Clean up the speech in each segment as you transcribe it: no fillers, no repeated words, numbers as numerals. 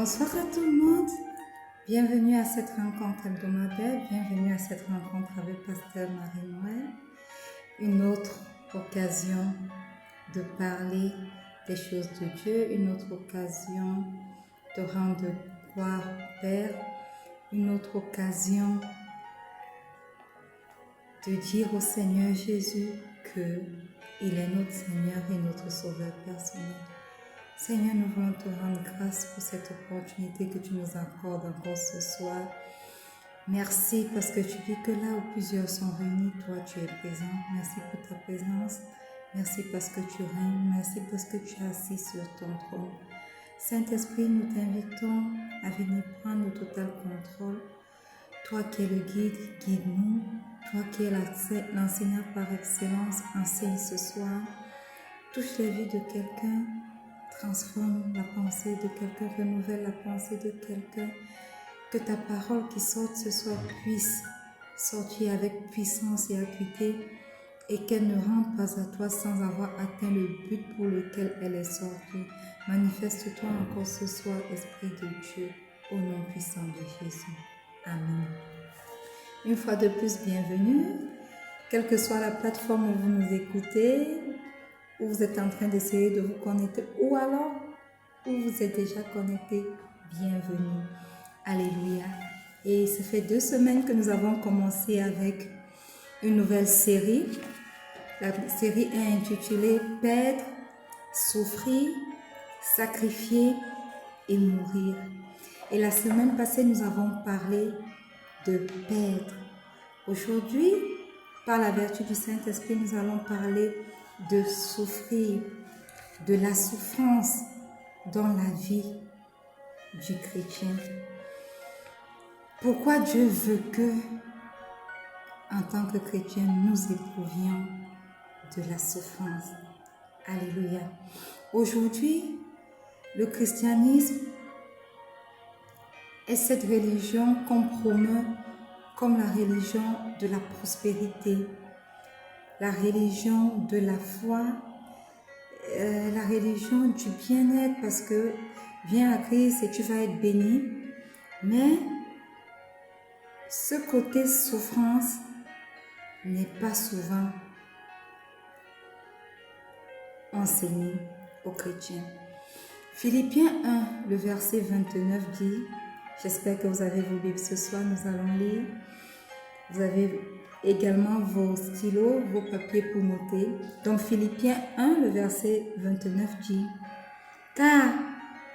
Bonsoir à tout le monde. Bienvenue à cette rencontre hebdomadaire. Bienvenue à cette rencontre avec Pasteur Marie-Noël. Une autre occasion de parler des choses de Dieu. Une autre occasion de rendre gloire au Père. Une autre occasion de dire au Seigneur Jésus qu'il est notre Seigneur et notre Sauveur personnel. Seigneur, nous voulons te rendre grâce pour cette opportunité que tu nous accordes encore ce soir. Merci parce que tu dis que là où plusieurs sont réunis, toi tu es présent. Merci pour ta présence. Merci parce que tu règnes. Merci parce que tu es assis sur ton trône. Saint-Esprit, nous t'invitons à venir prendre le total contrôle. Toi qui es le guide, guide-nous. Toi qui es l'enseignant par excellence, enseigne ce soir. Touche la vie de quelqu'un. Transforme la pensée de quelqu'un, renouvelle la pensée de quelqu'un. Que ta parole qui sorte ce soir puisse sortir avec puissance et acuité et qu'elle ne rentre pas à toi sans avoir atteint le but pour lequel elle est sortie. Manifeste-toi encore ce soir, Esprit de Dieu, au nom puissant de Jésus. Amen. Une fois de plus, bienvenue. Quelle que soit la plateforme où vous nous écoutez, où vous êtes en train d'essayer de vous connecter, ou alors où vous êtes déjà connecté, bienvenue. Alléluia. Et ça fait 2 semaines que nous avons commencé avec une nouvelle série. La série est intitulée « Perdre, souffrir, sacrifier et mourir ». Et la semaine passée, nous avons parlé de perdre. Aujourd'hui, par la vertu du Saint-Esprit, nous allons parler de souffrir, de la souffrance dans la vie du chrétien. Pourquoi Dieu veut que, en tant que chrétien, nous éprouvions de la souffrance. Alléluia. Aujourd'hui, le christianisme est cette religion qu'on promeut comme la religion de la prospérité, la religion de la foi, la religion du bien-être, parce que viens à Christ et tu vas être béni. Mais ce côté souffrance n'est pas souvent enseigné aux chrétiens. Philippiens 1, le verset 29 dit, j'espère que vous avez vos Bibles ce soir, nous allons lire. Vous avez également vos stylos, vos papiers pour noter. Donc Philippiens 1, le verset 29 dit, « Car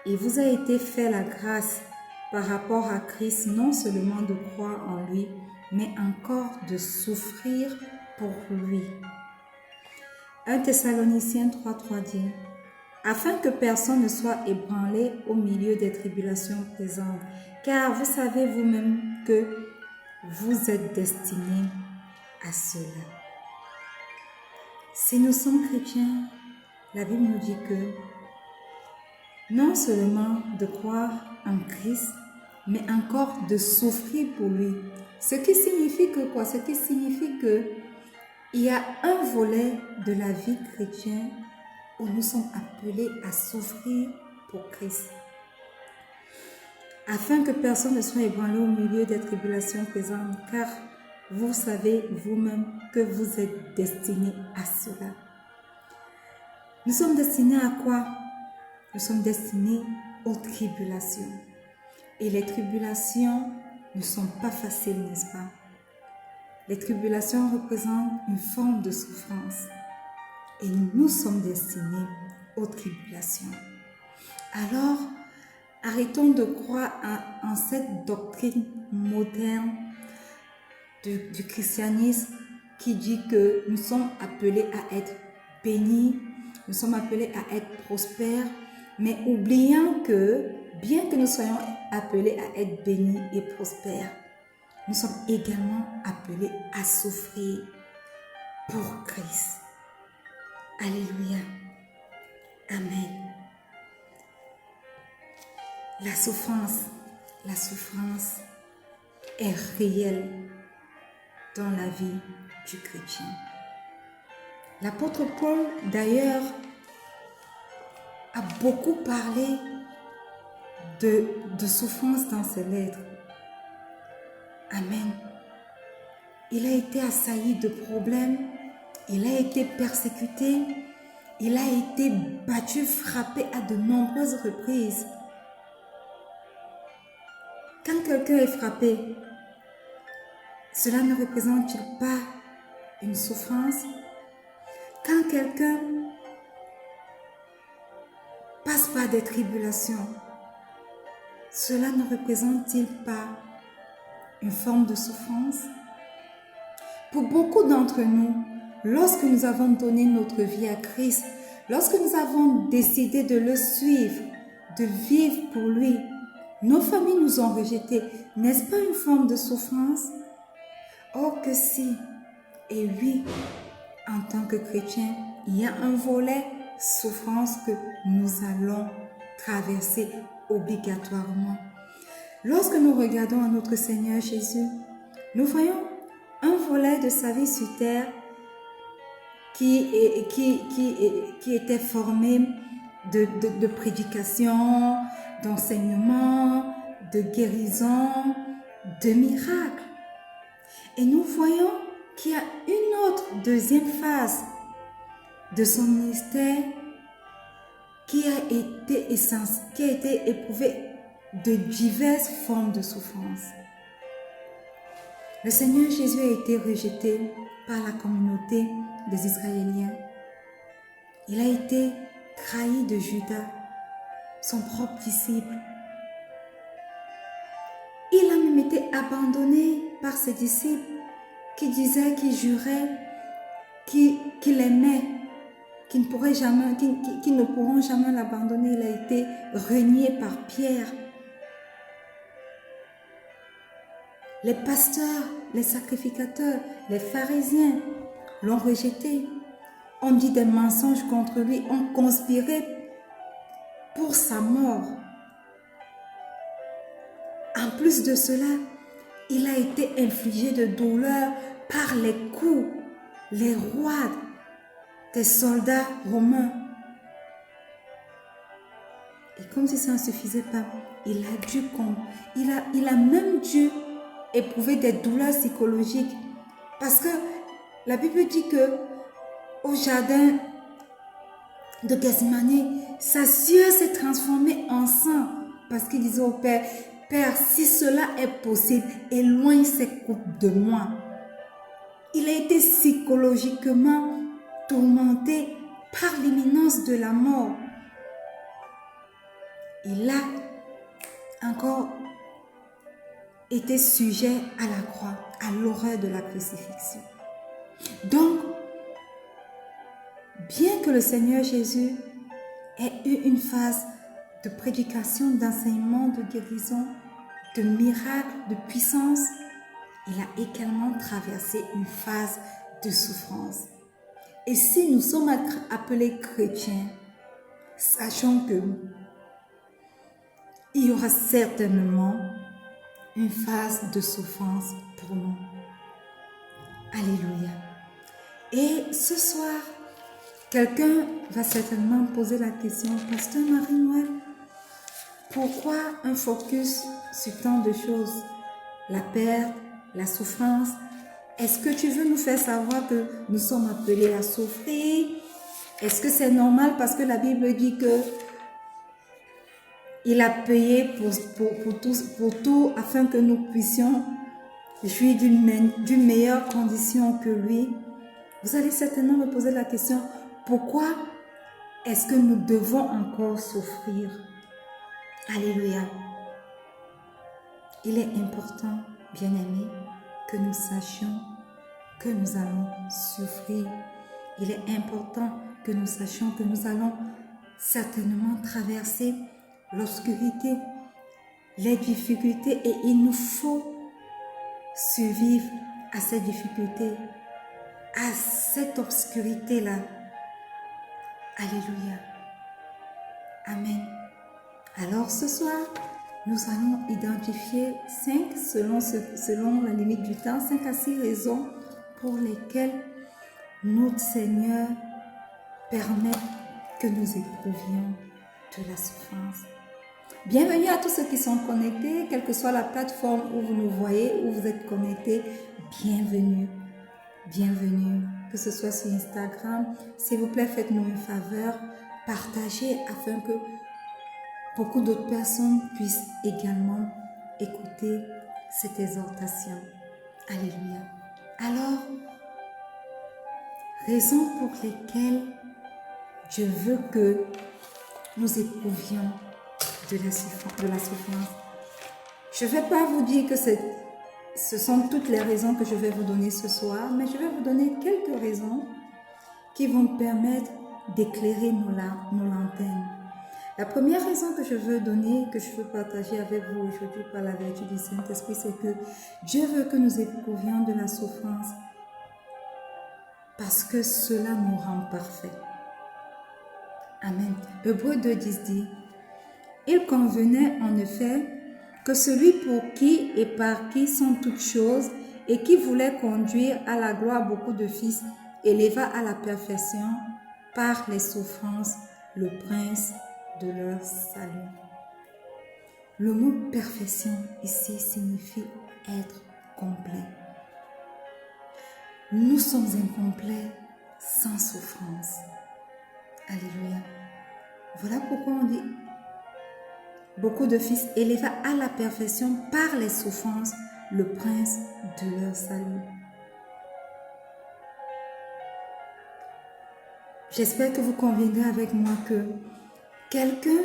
il vous a été fait la grâce par rapport à Christ, non seulement de croire en lui, mais encore de souffrir pour lui. » 1 Thessaloniciens 3, dit, « Afin que personne ne soit ébranlé au milieu des tribulations présentes, car vous savez vous-même que vous êtes destinés à cela. » Si nous sommes chrétiens, la Bible nous dit que non seulement de croire en Christ, mais encore de souffrir pour lui. Ce qui signifie que quoi? Ce qui signifie que il y a un volet de la vie chrétienne où nous sommes appelés à souffrir pour Christ. Afin que personne ne soit ébranlé au milieu des tribulations présentes, car vous savez vous-même que vous êtes destinés à cela. Nous sommes destinés à quoi? Nous sommes destinés aux tribulations. Et les tribulations ne sont pas faciles, n'est-ce pas? Les tribulations représentent une forme de souffrance. Et nous sommes destinés aux tribulations. Alors, arrêtons de croire en cette doctrine moderne du christianisme qui dit que nous sommes appelés à être bénis, nous sommes appelés à être prospères, mais oubliant que, bien que nous soyons appelés à être bénis et prospères, nous sommes également appelés à souffrir pour Christ. Alléluia. Amen. La souffrance est réelle dans la vie du chrétien. L'apôtre Paul, d'ailleurs, a beaucoup parlé de souffrance dans ses lettres. Amen. Il a été assailli de problèmes, il a été persécuté, il a été battu, frappé à de nombreuses reprises. Quand quelqu'un est frappé, cela ne représente-t-il pas une souffrance? Quand quelqu'un passe par des tribulations, cela ne représente-t-il pas une forme de souffrance? Pour beaucoup d'entre nous, lorsque nous avons donné notre vie à Christ, lorsque nous avons décidé de le suivre, de vivre pour lui, nos familles nous ont rejetés. N'est-ce pas une forme de souffrance? Oh que si, et oui, en tant que chrétien, il y a un volet souffrance que nous allons traverser obligatoirement. Lorsque nous regardons à notre Seigneur Jésus, nous voyons un volet de sa vie sur terre qui était formé de prédication, d'enseignement, de guérison, de miracles. Et nous voyons qu'il y a une autre deuxième phase de son ministère qui a été éprouvée de diverses formes de souffrance. Le Seigneur Jésus a été rejeté par la communauté des Israéliens. Il a été trahi de Judas, son propre disciple. Il a même été abandonné par ses disciples qui disaient, qui juraient qu'il aimait, qui ne pourront jamais l'abandonner. Il a été renié par Pierre. Les pasteurs, les sacrificateurs, les pharisiens l'ont rejeté, ont dit des mensonges contre lui, ont conspiré pour sa mort. En plus de cela, il a été infligé de douleurs par les coups, les rois des soldats romains. Et comme si ça ne suffisait pas, il a même dû éprouver des douleurs psychologiques. Parce que la Bible dit que au jardin de Gethsémani, sa sueur s'est transformée en sang. Parce qu'il disait au Père, Père, si cela est possible, éloigne ces coupes de moi. Il a été psychologiquement tourmenté par l'imminence de la mort. Il a encore été sujet à la croix, à l'horreur de la crucifixion. Donc, bien que le Seigneur Jésus ait eu une phase de prédication, d'enseignement, de guérison, de miracles, de puissance, il a également traversé une phase de souffrance. Et si nous sommes appelés chrétiens, sachons que il y aura certainement une phase de souffrance pour nous. Alléluia. Et ce soir, quelqu'un va certainement poser la question, Pasteur Marie-Noël, pourquoi un focus sur tant de choses? La perte, la souffrance. Est-ce que tu veux nous faire savoir que nous sommes appelés à souffrir? Est-ce que c'est normal parce que la Bible dit que il a payé pour tout afin que nous puissions jouir d'une meilleure condition que lui? Vous allez certainement me poser la question, pourquoi est-ce que nous devons encore souffrir? Alléluia. Il est important, bien-aimés, que nous sachions que nous allons souffrir. Il est important que nous sachions que nous allons certainement traverser l'obscurité, les difficultés, et il nous faut survivre à ces difficultés, à cette obscurité-là. Alléluia. Amen. Alors ce soir, nous allons identifier 5, selon la limite du temps, 5 à 6 raisons pour lesquelles notre Seigneur permet que nous éprouvions de la souffrance. Bienvenue à tous ceux qui sont connectés, quelle que soit la plateforme où vous nous voyez, où vous êtes connectés. Bienvenue, bienvenue, que ce soit sur Instagram. S'il vous plaît, faites-nous une faveur, partagez afin que beaucoup d'autres personnes puissent également écouter cette exhortation. Alléluia. Alors, raisons pour lesquelles je veux que nous éprouvions de la souffrance. Je ne vais pas vous dire que ce sont toutes les raisons que je vais vous donner ce soir, mais je vais vous donner quelques raisons qui vont permettre d'éclairer nos lanternes. La première raison que je veux donner, que je veux partager avec vous aujourd'hui par la vertu du Saint-Esprit, c'est que Dieu veut que nous éprouvions de la souffrance parce que cela nous rend parfaits. Amen. Hébreux 2:10 dit: il convenait en effet que celui pour qui et par qui sont toutes choses et qui voulait conduire à la gloire beaucoup de fils éleva à la perfection par les souffrances le prince de leur salut. Le mot perfection ici signifie être complet. Nous sommes incomplets sans souffrance. Alléluia. Voilà pourquoi on dit beaucoup de fils éleva à la perfection par les souffrances le prince de leur salut. J'espère que vous conviendrez avec moi que quelqu'un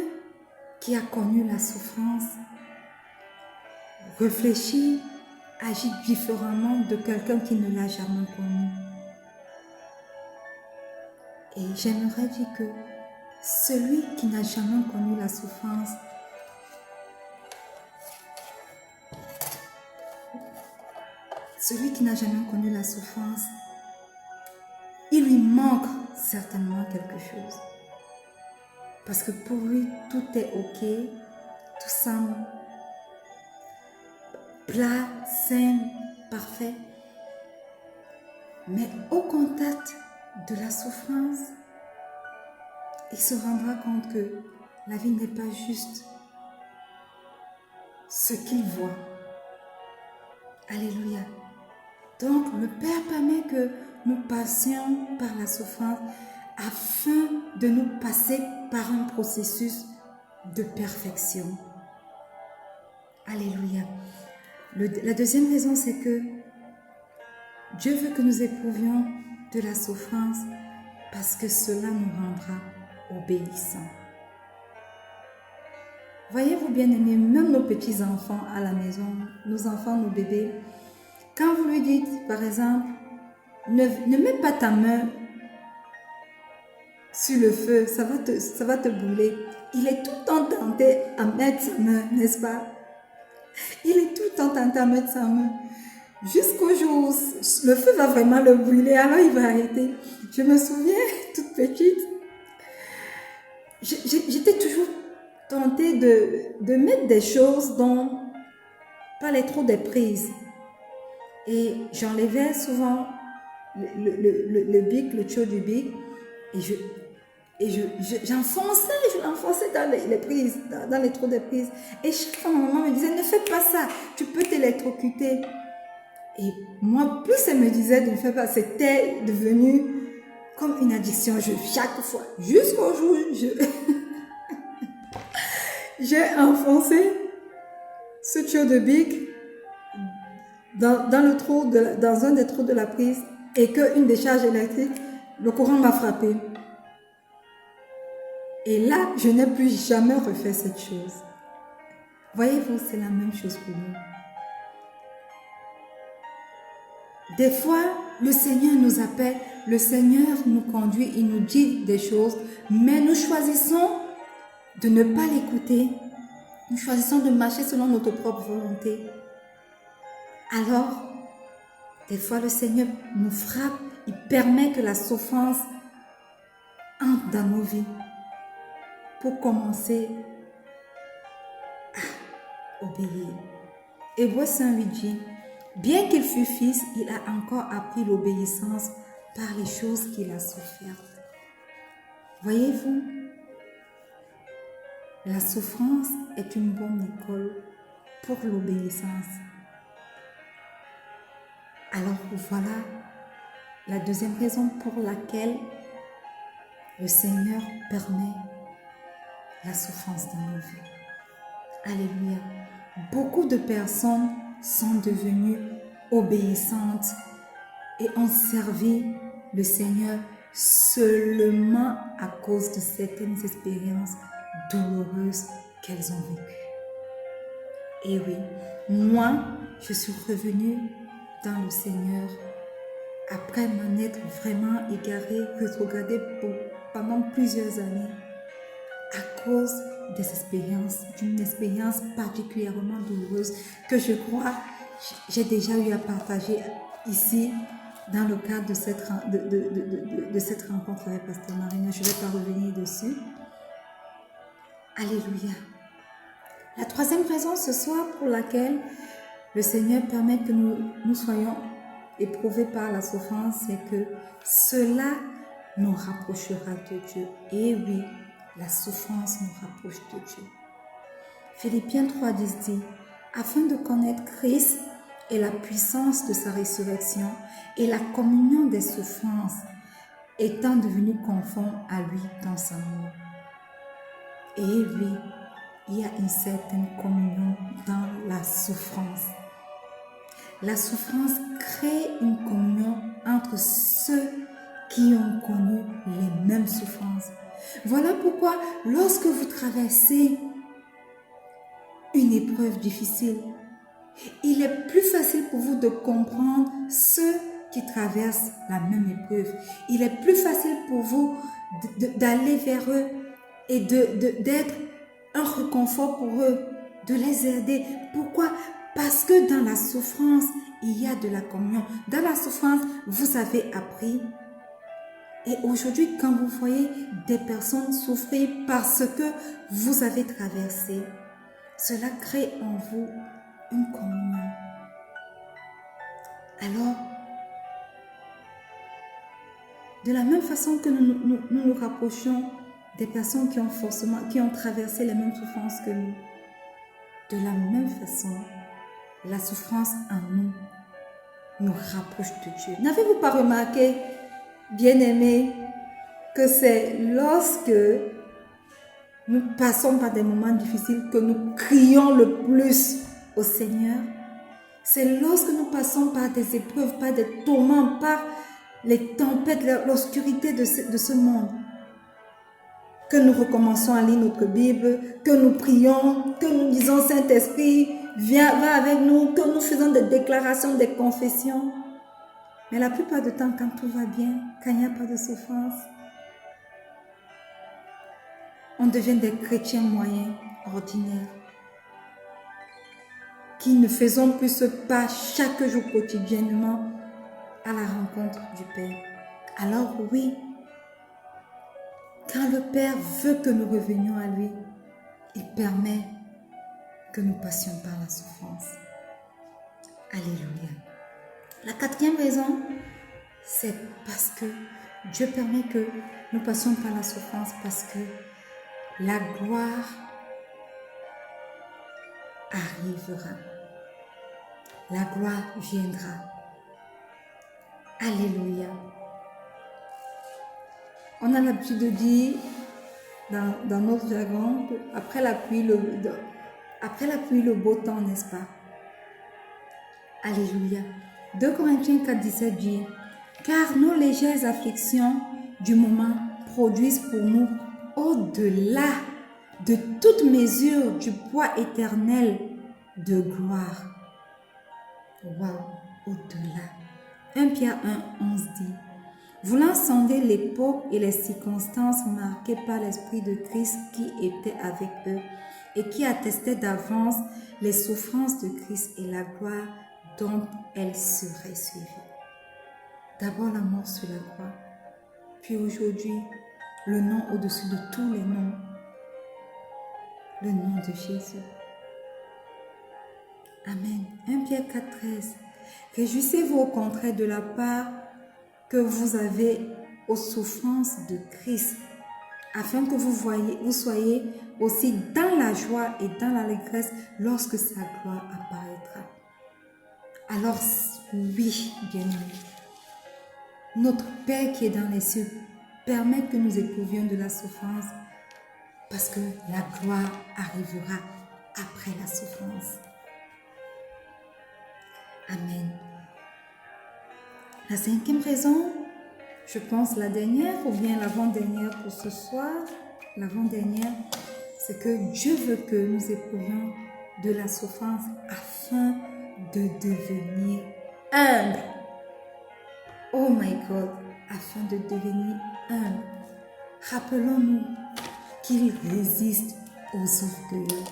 qui a connu la souffrance réfléchit, agit différemment de quelqu'un qui ne l'a jamais connue. Et j'aimerais dire que celui qui n'a jamais connu la souffrance il lui manque certainement quelque chose. Parce que pour lui, tout est ok, tout semble plat, sain, parfait. Mais au contact de la souffrance, il se rendra compte que la vie n'est pas juste ce qu'il voit. Alléluia. Donc, le Père permet que nous passions par la souffrance afin de nous passer par un processus de perfection. Alléluia. La deuxième raison, c'est que Dieu veut que nous éprouvions de la souffrance parce que cela nous rendra obéissants. Voyez-vous, bien-aimés, même nos petits-enfants à la maison, nos enfants, nos bébés, quand vous lui dites, par exemple, ne mets pas ta main sur le feu, ça va te brûler. Il est tout le temps tenté à mettre sa main, n'est-ce pas? Il est tout le temps tenté à mettre sa main. Jusqu'au jour où le feu va vraiment le brûler, alors il va arrêter. Je me souviens, toute petite, j'étais toujours tentée de mettre des choses dont pas les trop des prises. Et j'enlevais souvent le bic, le tuyau du bic, et j'enfonçais, je l'enfonçais dans les prises, dans les trous des prises. Et chaque fois, ma maman me disait, ne fais pas ça, tu peux t'électrocuter. Et moi, plus elle me disait de ne faire pas, c'était devenu comme une addiction. Chaque fois, jusqu'au jour où j'ai enfoncé ce tuyau de bic dans un des trous de la prise et qu'une décharge électrique, le courant m'a frappé. Et là, je n'ai plus jamais refait cette chose. Voyez-vous, c'est la même chose pour nous. Des fois, le Seigneur nous appelle, le Seigneur nous conduit, il nous dit des choses, mais nous choisissons de ne pas l'écouter. Nous choisissons de marcher selon notre propre volonté. Alors, des fois, le Seigneur nous frappe, il permet que la souffrance entre dans nos vies pour commencer à obéir. Hébreux 5:8 dit: bien qu'il fût fils, il a encore appris l'obéissance par les choses qu'il a souffertes. Voyez-vous, La souffrance est une bonne école pour l'obéissance. Alors voilà la deuxième raison pour laquelle le Seigneur permet la souffrance dans nos vies. Alléluia. Beaucoup de personnes sont devenues obéissantes et ont servi le Seigneur seulement à cause de certaines expériences douloureuses qu'elles ont vécues. Et oui, moi, je suis revenue dans le Seigneur après m'en être vraiment égarée, rétrogradée pendant plusieurs années à cause des expériences, d'une expérience particulièrement douloureuse que je crois j'ai déjà eu à partager ici dans le cadre de cette rencontre avec Pasteur Marina. Je ne vais pas revenir dessus. Alléluia. La troisième raison ce soir pour laquelle le Seigneur permet que nous soyons éprouvés par la souffrance, c'est que cela nous rapprochera de Dieu. Et oui, la souffrance nous rapproche de Dieu. Philippiens 3,10 dit, afin de connaître Christ et la puissance de sa résurrection et la communion des souffrances, étant devenu conforme à lui dans sa mort. Et oui, il y a une certaine communion dans la souffrance. La souffrance crée une communion entre ceux qui ont connu les mêmes souffrances. Voilà pourquoi lorsque vous traversez une épreuve difficile, il est plus facile pour vous de comprendre ceux qui traversent la même épreuve. Il est plus facile pour vous d'aller vers eux et d'être un réconfort pour eux, de les aider. Pourquoi? Parce que dans la souffrance, il y a de la communion. Dans la souffrance, vous avez appris. Et aujourd'hui, quand vous voyez des personnes souffrir parce que vous avez traversé, cela crée en vous une communion. Alors, de la même façon que nous rapprochons des personnes qui ont traversé les mêmes souffrances que nous, de la même façon, la souffrance en nous rapproche de Dieu. N'avez-vous pas remarqué, bien-aimés, que c'est lorsque nous passons par des moments difficiles que nous crions le plus au Seigneur? C'est lorsque nous passons par des épreuves, par des tourments, par les tempêtes, l'obscurité de ce monde, que nous recommençons à lire notre Bible, que nous prions, que nous disons Saint-Esprit, va avec nous, que nous faisons des déclarations, des confessions. Mais la plupart du temps, quand tout va bien, quand il n'y a pas de souffrance, on devient des chrétiens moyens, ordinaires, qui ne faisons plus ce pas chaque jour quotidiennement à la rencontre du Père. Alors oui, quand le Père veut que nous revenions à lui, il permet que nous passions par la souffrance. Alléluia. La quatrième raison, c'est parce que Dieu permet que nous passions par la souffrance, parce que la gloire arrivera. La gloire viendra. Alléluia. On a l'habitude de dire dans notre jargon, après la pluie, le beau temps, n'est-ce pas? Alléluia. 2 Corinthiens 4,17 dit, car nos légères afflictions du moment produisent pour nous au-delà de toute mesure du poids éternel de gloire. Waouh, au-delà. 1 Pierre 1,11 dit, voulant sonder l'époque et les circonstances marquées par l'Esprit de Christ qui était avec eux et qui attestait d'avance les souffrances de Christ et la gloire dont elles seraient suivies. D'abord la mort sur la croix, puis aujourd'hui le nom au-dessus de tous les noms, le nom de Jésus. Amen. 1 Pierre 4,13. Réjouissez-vous au contraire de la part que vous avez aux souffrances de Christ, afin que vous soyez aussi dans la joie et dans l'allégresse lorsque sa gloire apparaîtra. Alors, oui, bien-aimés, notre Père qui est dans les cieux permet que nous éprouvions de la souffrance parce que la gloire arrivera après la souffrance. Amen. La cinquième raison, je pense la dernière ou bien l'avant-dernière pour ce soir, l'avant-dernière, c'est que Dieu veut que nous éprouvions de la souffrance afin de devenir humble. Oh my God, afin de devenir humble. Rappelons-nous qu'il résiste aux orgueilleux.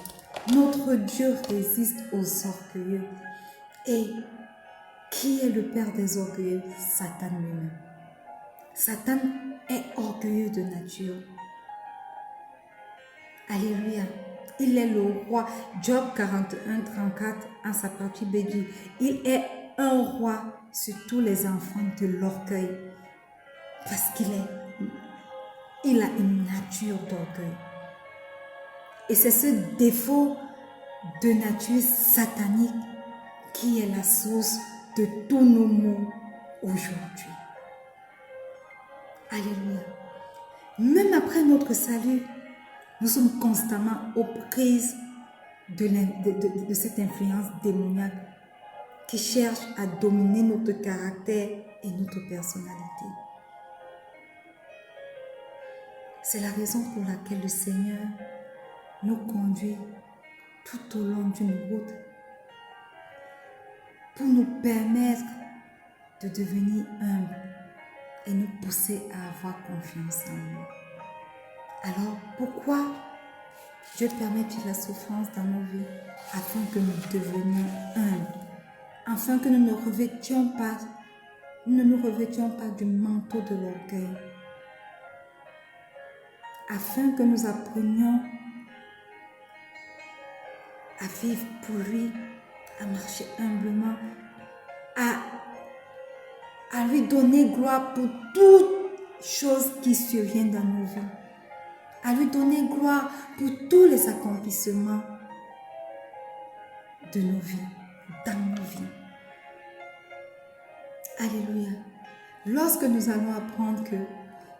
Notre Dieu résiste aux orgueilleux. Et qui est le père des orgueilleux? Satan lui-même. Satan est orgueilleux de nature. Alléluia. Il est le roi. Job 41, 34, en sa partie B dit, il est un roi sur tous les enfants de l'orgueil. Parce il a une nature d'orgueil. Et c'est ce défaut de nature satanique qui est la source de tous nos maux aujourd'hui. Alléluia. Même après notre salut, nous sommes constamment aux prises de cette influence démoniaque qui cherche à dominer notre caractère et notre personnalité. C'est la raison pour laquelle le Seigneur nous conduit tout au long d'une route pour nous permettre de devenir humbles et nous pousser à avoir confiance en nous. Alors, pourquoi Dieu permet-il la souffrance dans nos vies? Afin que nous devenions humbles, afin que nous ne nous revêtions pas du manteau de l'orgueil, afin que nous apprenions à vivre pour lui, à marcher humblement, à lui donner gloire pour toutes choses qui surviennent dans nos vies, à lui donner gloire pour tous les accomplissements de nos vies, dans nos vies. Alléluia. Lorsque nous allons apprendre que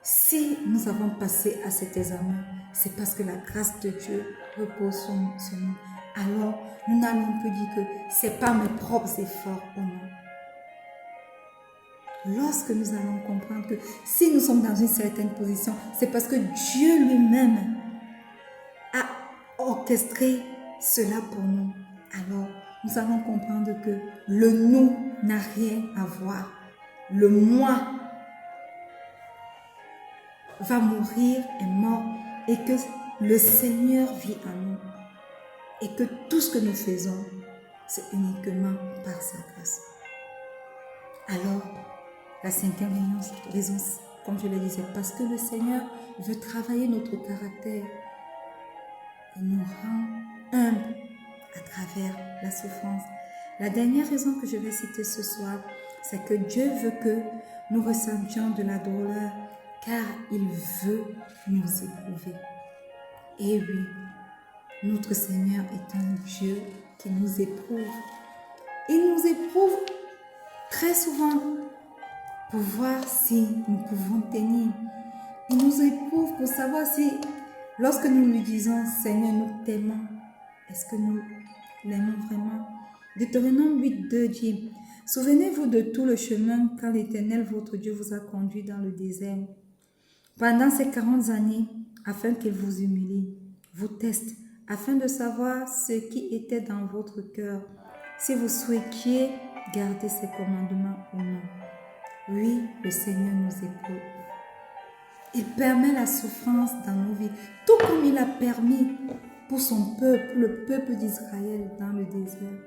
si nous avons passé à cet examen, c'est parce que la grâce de Dieu repose sur nous. Alors, nous n'allons plus dire que ce n'est pas mes propres efforts ou non. Lorsque nous allons comprendre que si nous sommes dans une certaine position, c'est parce que Dieu lui-même a orchestré cela pour nous. Alors, nous allons comprendre que le nous n'a rien à voir. Le moi va mourir, est mort, et que le Seigneur vit en nous. Et que tout ce que nous faisons, c'est uniquement par sa grâce. Alors, la cinquième raison, comme je le disais, parce que le Seigneur veut travailler notre caractère et nous rend humbles à travers la souffrance. La dernière raison que je vais citer ce soir, c'est que Dieu veut que nous ressentions de la douleur, car il veut nous éprouver. Et oui, notre Seigneur est un Dieu qui nous éprouve. Il nous éprouve très souvent pour voir si nous pouvons tenir. Il nous éprouve pour savoir si, lorsque nous lui disons « Seigneur, nous t'aimons », est-ce que nous l'aimons vraiment? Deutéronome 8:2 dit « Souvenez-vous de tout le chemin quand l'Éternel, votre Dieu, vous a conduit dans le désert. Pendant ces 40 années, afin qu'il vous humilie, vous teste, afin de savoir ce qui était dans votre cœur, si vous souhaitiez garder ses commandements ou non. » Oui, le Seigneur nous éprouve. Il permet la souffrance dans nos vies, tout comme il a permis pour son peuple, le peuple d'Israël dans le désert,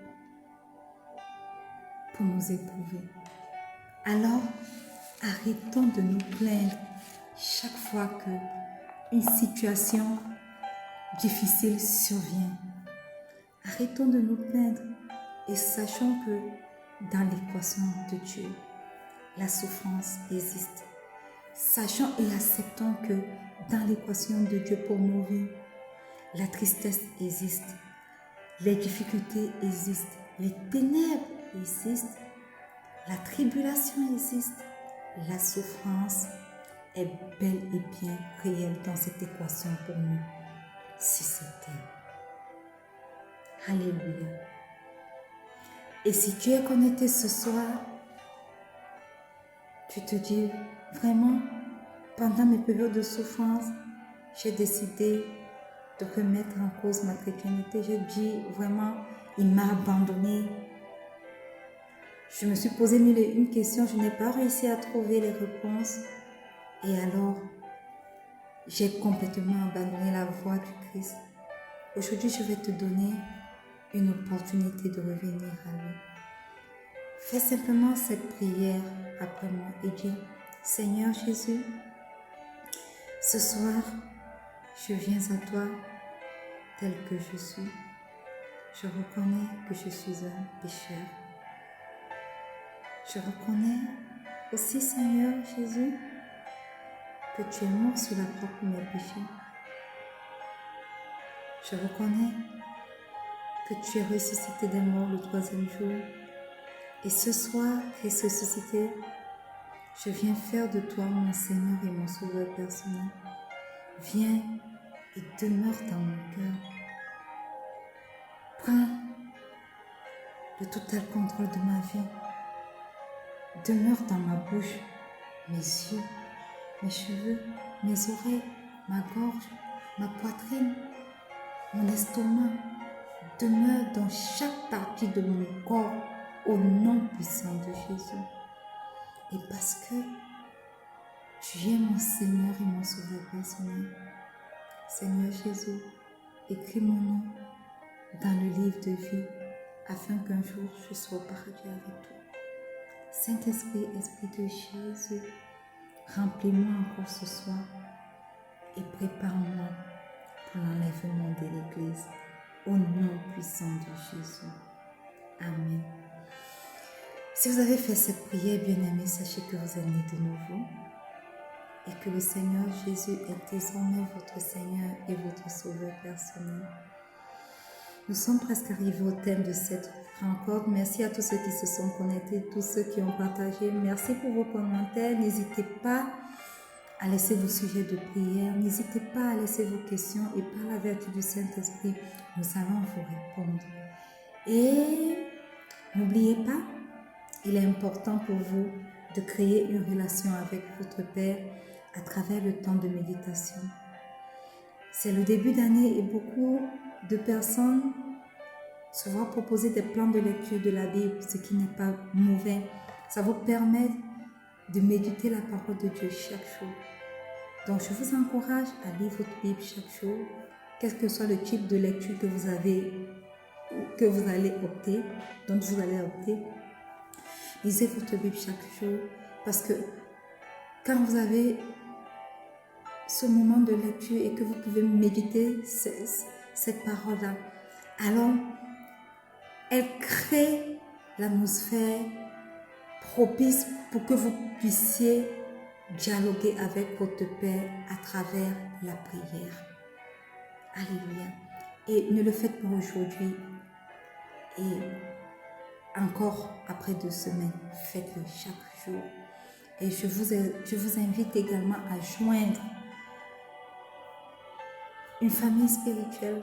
pour nous éprouver. Alors, arrêtons de nous plaindre chaque fois qu'une situation difficile survient. Arrêtons de nous plaindre et sachons que dans l'équation de Dieu, la souffrance existe. Sachons et acceptons que dans l'équation de Dieu pour nos vies. La tristesse existe, les difficultés existent, les ténèbres existent, la tribulation existe, la souffrance est bel et bien réelle dans cette équation pour nous, si c'était. Alléluia. Et si tu es connecté ce soir, tu te dis vraiment, pendant mes périodes de souffrance, j'ai décidé de remettre en cause ma chrétienté. J'ai dit vraiment, il m'a abandonné. Je me suis posé mille et une questions, je n'ai pas réussi à trouver les réponses. Et alors, j'ai complètement abandonné la voie du Christ. Aujourd'hui, je vais te donner une opportunité de revenir à lui. Fais simplement cette prière après moi et dis, Seigneur Jésus, ce soir, je viens à toi tel que je suis. Je reconnais que je suis un pécheur. Je reconnais aussi, Seigneur Jésus, que tu es mort sur la croix pour mes péchés. Je reconnais que tu es ressuscité des morts le 3e jour. Et ce soir, Christ ressuscité, je viens faire de toi mon Seigneur et mon Sauveur personnel. Viens et demeure dans mon cœur. Prends le total contrôle de ma vie. Demeure dans ma bouche, mes yeux, mes cheveux, mes oreilles, ma gorge, ma poitrine, mon estomac. Demeure dans chaque partie de mon corps au nom puissant de Jésus. Et parce que tu es mon Seigneur et mon Sauveur personnel, Seigneur Jésus, écris mon nom dans le livre de vie afin qu'un jour je sois au paradis avec toi. Saint-Esprit, Esprit de Jésus, remplis-moi encore ce soir et prépare-moi pour l'enlèvement de l'Église au nom puissant de Jésus. Amen. Si vous avez fait cette prière, bien-aimés, sachez que vous êtes nés de nouveau et que le Seigneur Jésus est désormais votre Seigneur et votre Sauveur personnel. Nous sommes presque arrivés au thème de cette rencontre. Merci à tous ceux qui se sont connectés, tous ceux qui ont partagé. Merci pour vos commentaires. N'hésitez pas à laisser vos sujets de prière. N'hésitez pas à laisser vos questions et par la vertu du Saint-Esprit, nous allons vous répondre. Et n'oubliez pas, il est important pour vous de créer une relation avec votre Père à travers le temps de méditation. C'est le début d'année et beaucoup de personnes se voient proposer des plans de lecture de la Bible, ce qui n'est pas mauvais. Ça vous permet de méditer la parole de Dieu chaque jour. Donc, je vous encourage à lire votre Bible chaque jour, quel que soit le type de lecture que vous avez, que vous allez opter, dont vous allez opter. Lisez votre Bible chaque jour, parce que quand vous avez ce moment de lecture et que vous pouvez méditer cette parole-là, alors elle crée l'atmosphère propice pour que vous puissiez dialoguer avec votre Père à travers la prière. Alléluia. Et ne le faites pas aujourd'hui et encore après 2 semaines, faites-le chaque jour. Et je vous invite également à joindre une famille spirituelle.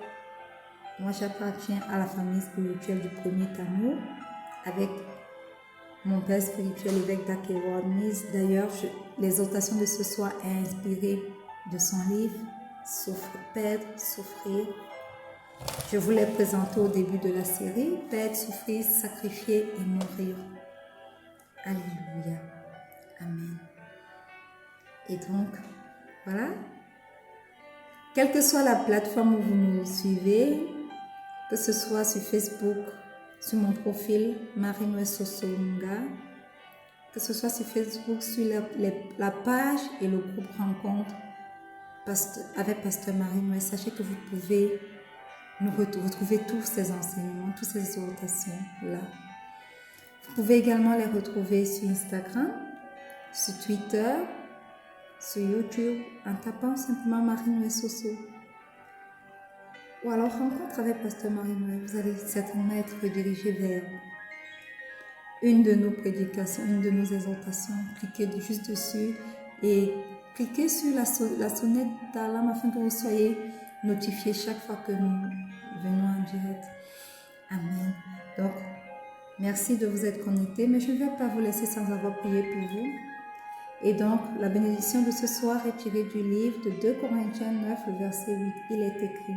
Moi, j'appartiens à la famille spirituelle du Premier Amour avec mon père spirituel, l'évêque d'Akewa. D'ailleurs, l'exhortation de ce soir est inspirée de son livre « Perdre, souffrir ». Je vous l'ai présenté au début de la série « Perdre, souffrir, sacrifier et mourir ». Alléluia. Amen. Et donc, voilà. Quelle que soit la plateforme où vous nous suivez, que ce soit sur Facebook, sur mon profil Marie-Noël Sosonga, que ce soit sur Facebook, sur la page et le groupe Rencontre avec Pasteur Marie-Noël, sachez que vous pouvez nous retrouver tous ces enseignements, toutes ces exhortations-là. Vous pouvez également les retrouver sur Instagram, sur Twitter, sur YouTube en tapant simplement Marie-Noël Soso. Ou alors rencontre avec Pasteur Marie-Noël. Vous allez certainement être redirigé vers une de nos prédications, une de nos exhortations. Cliquez juste dessus et cliquez sur la sonnette d'alarme afin que vous soyez notifié chaque fois que nous venons en direct. Amen. Donc, merci de vous être connectés, mais je ne vais pas vous laisser sans avoir prié pour vous. Et donc, la bénédiction de ce soir est tirée du livre de 2 Corinthiens 9, le verset 8. Il est écrit: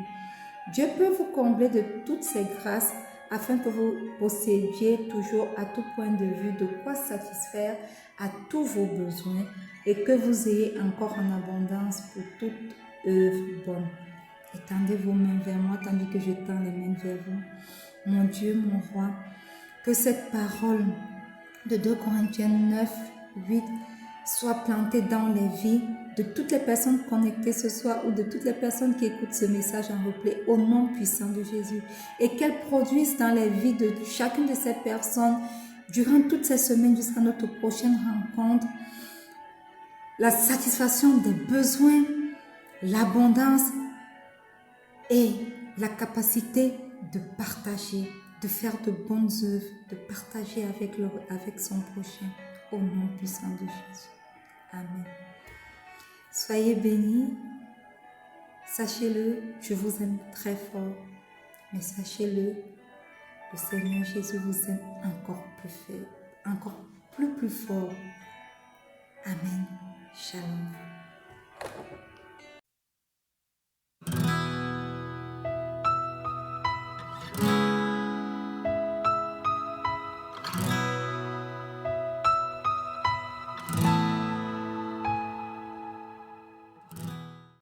Dieu peut vous combler de toutes ses grâces afin que vous possédiez toujours à tout point de vue de quoi satisfaire à tous vos besoins et que vous ayez encore en abondance pour toute œuvre bonne. Étendez vos mains vers moi tandis que je tends les mains vers vous. Mon Dieu, mon roi, que cette parole de 2 Corinthiens 9, 8 soit plantée dans les vies de toutes les personnes connectées ce soir ou de toutes les personnes qui écoutent ce message en replay au nom puissant de Jésus, et qu'elle produise dans les vies de chacune de ces personnes durant toutes ces semaines jusqu'à notre prochaine rencontre la satisfaction des besoins, l'abondance et la capacité de partager, de faire de bonnes œuvres, de partager avec son prochain, au nom puissant de Jésus. Amen. Soyez bénis. Sachez-le, je vous aime très fort, mais sachez-le, le Seigneur Jésus vous aime encore plus fort. Amen. Shalom.